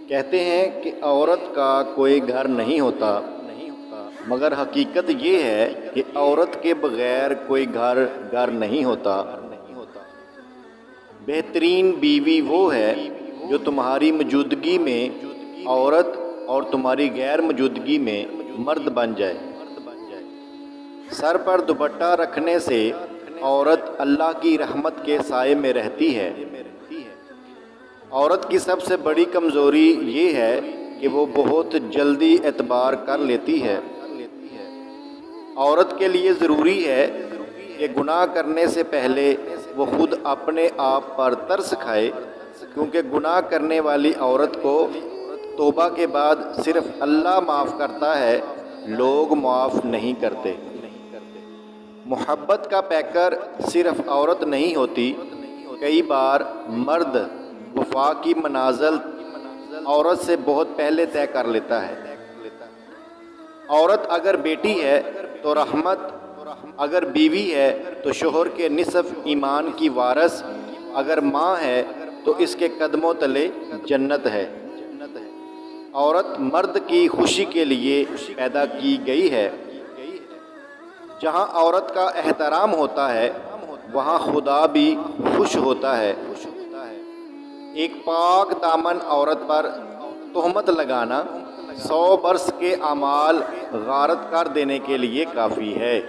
کہتے ہیں کہ عورت کا کوئی گھر نہیں ہوتا، مگر حقیقت یہ ہے کہ عورت کے بغیر کوئی گھر نہیں ہوتا۔ بہترین بیوی وہ ہے جو تمہاری موجودگی میں عورت اور تمہاری غیر موجودگی میں مرد بن جائے۔ سر پر دوپٹہ رکھنے سے عورت اللہ کی رحمت کے سائے میں رہتی ہے۔ عورت کی سب سے بڑی کمزوری یہ ہے کہ وہ بہت جلدی اعتبار کر لیتی ہے۔ عورت کے لیے ضروری ہے کہ گناہ کرنے سے پہلے وہ خود اپنے آپ پر ترس کھائے، کیونکہ گناہ کرنے والی عورت کو توبہ کے بعد صرف اللہ معاف کرتا ہے، لوگ معاف نہیں کرتے۔ محبت کا پیکر صرف عورت نہیں ہوتی، کئی بار مرد وفا کی منازل عورت سے بہت پہلے طے کر لیتا ہے۔ عورت اگر بیٹی ہے تو رحمت، اگر بیوی ہے تو شوہر کے نصف ایمان کی وارث، اگر ماں ہے تو اس کے قدموں تلے جنت ہے۔ عورت مرد کی خوشی کے لیے پیدا کی گئی ہے۔ جہاں عورت کا احترام ہوتا ہے وہاں خدا بھی خوش ہوتا ہے۔ ایک پاک دامن عورت پر تہمت لگانا 100 برس کے اعمال غارت کر دینے کے لیے کافی ہے۔